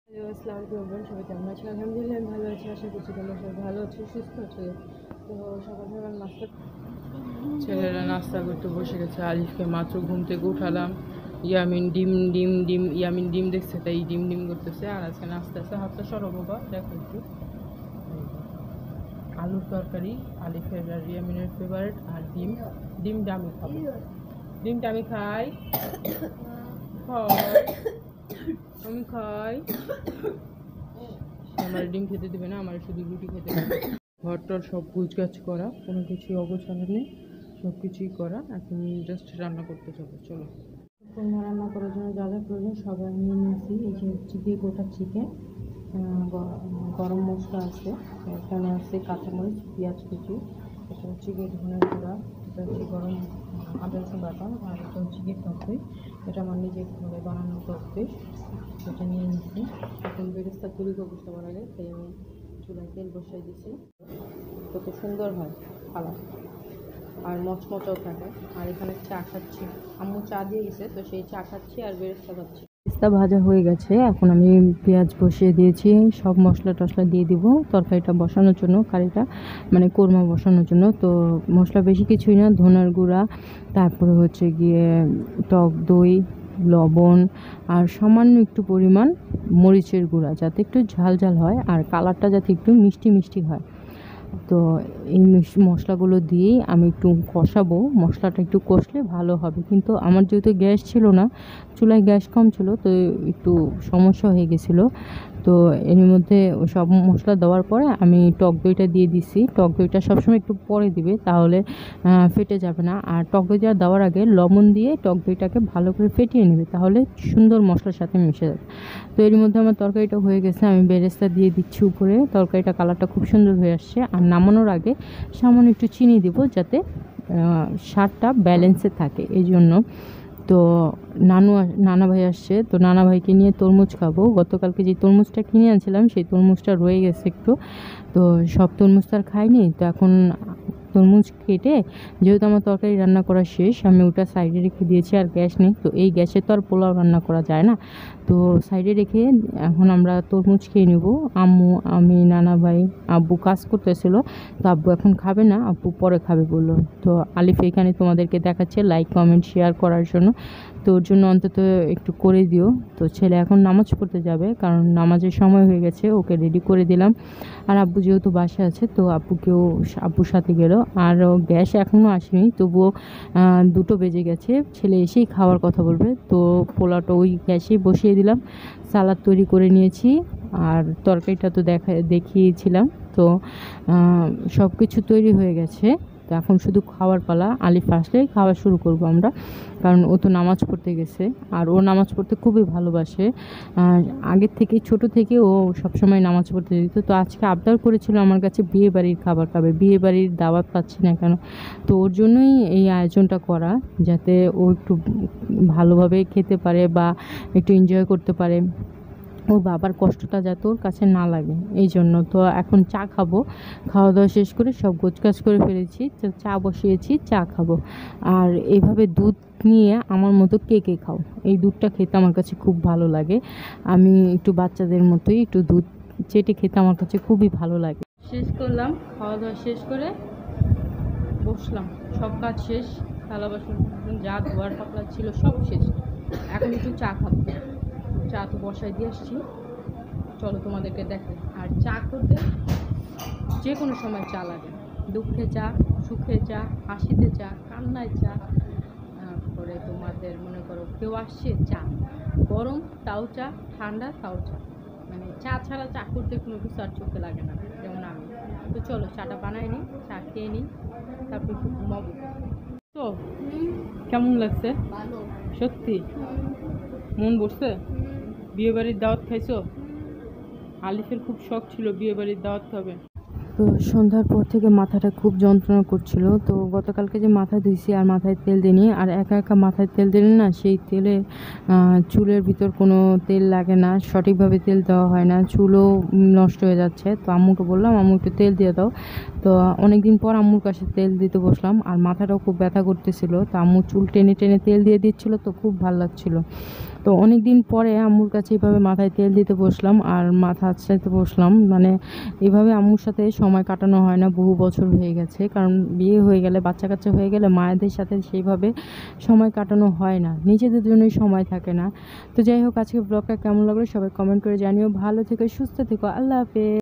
আসসালামু আলাইকুম, সবাই কেমন আছো? আলহামদুলিল্লাহ আমি ভালো আছি। আশা করছি তোমরা সবাই ভালো আছো, সুস্থ আছো। তো সকাল সকাল নাস্তা, ছেলেরা নাস্তা করতে বসে গেছে। আলিফকে মাত্র ঘুম থেকে উঠালাম। ইয়ামিন ডিম ডিম ডিম ইয়ামিন ডিম দেখছে, তাই ডিম ডিম করতেছে। আর আজকে নাস্তা আছে, হাতটা সরব বাবা, দেখো একটু। আলুর তরকারি, আলিফের আর ইয়ামিনের ফেভারিট। আর ডিম, ডিমটা আমি খাবো, ডিমটা আমি খাই, খাই, আমি খাই। আমার ডিম খেতে দেবে না, আমার শুধু রুটি খেতে দেবে। ঘরটার সব গুছগাছ করা, কোনো কিছুই অগোছালো নেই, সব কিছুই করা। এখন জাস্ট রান্না করতে যাবো, চলো। কোরমা রান্না করার জন্য যা যা প্রয়োজন সবাই নিয়ে নিয়েছি। এই যে চিকেন, গোটা চিকেন, গরম মশলা আছে, এখানে আছে কাঁচামরিচ, পেঁয়াজ কুচি, এটা হচ্ছে গিয়ে ধনের গুঁড়া, এটা হচ্ছে গরম আদা রসুন বাটা, আর এটা হচ্ছে গিয়ে টকদই। এটা আমার নিজের ঘরে বানানো টকদই, এটা নিয়ে নিচ্ছি। এখন বেরেস্তা তৈরি করবো সবার আগে, তাই আমি চুলায় তেল বসাই দিচ্ছি। কত সুন্দর হয় কালার, আর মচমচাও থাকে। আর এখানে চা খাচ্ছি, আম্মু চা দিয়ে গেছে, তো সেই চা খাচ্ছি আর বেরেস্তা খাচ্ছি। বেরেস্তা ভাজা হয়ে গেছে, এখন আমি পেঁয়াজ বসিয়ে দিয়েছি। সব মশলা টশলা দিয়ে দিব তরকারিটা বসানোর জন্য, কারিটা মানে কোরমা বসানোর জন্য। তো মশলা বেশি কিছুই না, ধনার গুঁড়া, তারপরে হচ্ছে গিয়ে টক দই, লবণ, আর সামান্য একটু পরিমাণ মরিচের গুঁড়া, যাতে একটু ঝাল ঝাল হয় আর কালারটা যাতে একটু মিষ্টি মিষ্টি হয়। তো এই মশলাগুলো দিয়েই আমি একটু কষাবো। মশলাটা একটু কষলে ভালো হবে, কিন্তু আমার যেহেতু গ্যাস ছিল না, চুলায় গ্যাস কম ছিল, তো একটু সমস্যা হয়ে গেছিলো। তো এর মধ্যে সব মশলা দেওয়ার পরে আমি টক দইটা দিয়ে দিছি। টক দইটা সবসময় একটু পরে দিবে, তাহলে ফেটে যাবে না। আর টক দইটা দেওয়ার আগে লবণ দিয়ে টক দইটাকে ভালো করে ফেটিয়ে নেবে, তাহলে সুন্দর মশলার সাথে মিশে যাবে। তো এর মধ্যে আমার তরকারিটা হয়ে গেছে, আমি বেরেস্তা দিয়ে দিচ্ছি উপরে। তরকারিটা কালারটা খুব সুন্দর হয়ে আসছে। আর নামানোর আগে সামান্য একটু চিনি দেবো, যাতে স্বাদটা ব্যালেন্সে থাকে, এই জন্য। তো নানা ভাই আসছে, তো নানা ভাইকে নিয়ে তরমুজ খাবো। গতকালকে যে তরমুজটা কিনে আনছিলাম, সেই তরমুজটা রয়ে গেছে একটু, তো সব তরমুজ তো আর খাইনি। তো এখন তরমুজ কেটে, যেহেতু আমার তরকারি রান্না করা শেষ, আমি ওটা সাইডে রেখে দিয়েছি। আর গ্যাস নেই, তো এই গ্যাসে তো আর পোলাও রান্না করা যায় না, তো সাইডে রেখে এখন আমরা তরমুজ খেয়ে নেব। আম্মু, আমি, নানা ভাই, আব্বু কাজ করতেছিল, তো আব্বু এখন খাবে না, আব্বু পরে খাবে বললো। তো আলিফ এখানে তোমাদেরকে দেখাচ্ছে লাইক কমেন্ট শেয়ার করার জন্য, তো ওর জন্য অন্তত একটু করে দিও। তো ছেলে এখন নামাজ পড়তে যাবে, কারণ নামাজের সময় হয়ে গেছে, ওকে রেডি করে দিলাম। আর আব্বু যেহেতু বাসায় আছে, তো আব্বুর সাথে গেল। আর গ্যাস এখনও আসেনি, তবুও 2টো বেজে গেছে, ছেলে এসেই খাওয়ার কথা বলবে। তো পোলাওটা ওই গ্যাসেই বসিয়ে দিলাম। সালাদ তৈরি করে নিয়েছি, আর তরকারিটা তো দেখিয়েছিলাম। তো সব কিছু তৈরি হয়ে গেছে, তো এখন শুধু খাওয়ার পালা। আলিফ আসলেই খাওয়া শুরু করব আমরা, কারণ ও তো নামাজ পড়তে গেছে। আর ও নামাজ পড়তে খুবই ভালোবাসে, আগের থেকে, ছোট থেকে ও সবসময় নামাজ পড়তে যেত। তো আজকে আবদার করেছিল আমার কাছে বিয়ে বাড়ির খাবার খাবে, বিয়ে বাড়ির দাওয়াত পাচ্ছি না কেন। তো ওর জন্যই এই আয়োজনটা করা, যাতে ও একটু ভালোভাবে খেতে পারে বা একটু এনজয় করতে পারে, ওর বাবার কষ্টটা যাতে ওর কাছে না লাগে, এই জন্য। তো এখন চা খাবো, খাওয়া দাওয়া শেষ করে সব গোছগাছ করে ফেলেছি, তো চা বসিয়েছি, চা খাবো। আর এইভাবে দুধ নিয়ে আমার মতো কে কে খাও, এই দুধটা খেতে আমার কাছে খুব ভালো লাগে। আমি একটু বাচ্চাদের মতোই একটু দুধ চেটে খেতে আমার কাছে খুবই ভালো লাগে। শেষ করলাম, খাওয়া দাওয়া শেষ করে বসলাম, সব কাজ শেষ, থালা বাসন যা ধোয়ার পাতলা ছিল সব শেষ। এখন একটু চা খাবো, চা তো বসাই দিয়ে আসছি, চলো তোমাদেরকে দেখো। আর চা করতে যে কোনো সময় চা লাগে, দুঃখে চা, সুখে চা, হাসিতে চা, কান্নায় চা, তারপরে তোমাদের মনে করো কেউ আসছে, চা, গরম তাও চা, ঠান্ডা তাও চা, মানে চা ছাড়া চা করতে কোনো কিছু আর চোখে লাগে না, যেমন আমি। তো চলো চাটা বানাই নিই, চা খেয়ে নিই, তারপর একটু ঘুমাবো। তো কেমন লাগছে? সত্যি মন বসছে? বিয়ে বাড়ির দাওয়াত খাইছো? আলিফের খুব শখ ছিল বিয়ে বাড়ির দাওয়াত খাবে। তো সন্ধ্যার পর থেকে মাথাটা খুব যন্ত্রণা করছিল। তো গতকালকে যে মাথা ধুইছি আর মাথায় তেল দিইনি, আর একা একা মাথায় তেল দিলে না, সেই তেলে চুলের ভিতর কোনো তেল লাগে না, সঠিকভাবে তেল দেওয়া হয় না, চুলও নষ্ট হয়ে যাচ্ছে। তো আম্মুকে বললাম, আম্মু একটু তেল দিয়ে দাও। তো অনেক দিন পর আম্মুর কাছে তেল দিতে বসলাম, আর মাথাটাও খুব ব্যথা করতেছিল। তো আম্মু চুল টেনে টেনে তেল দিয়ে দিচ্ছিলো, তো খুব ভালো লাগছিলো। তো তো অনেক দিন পরে আম্মুর কাছে এভাবে মাথায় তেল দিতে বসলাম আর মাথা আঁচড়াতে বসলাম। মানে এভাবে আম্মুর সাথে সময় কাটানো হয় না, বহু বছর হয়ে গেছে। কারণ বিয়ে হয়ে গেলে, বাচ্চা কাচ্চা হয়ে গেলে মায়েদের সাথে সেইভাবে সময় কাটানো হয় না, নিজেদের জন্যই সময় থাকে না। তো যাই হোক, আজকে ব্লগটা কেমন লাগলো সবাই কমেন্ট করে জানিও। ভালো থেকো, সুস্থ থেকো, আল্লাহ হাফেজ।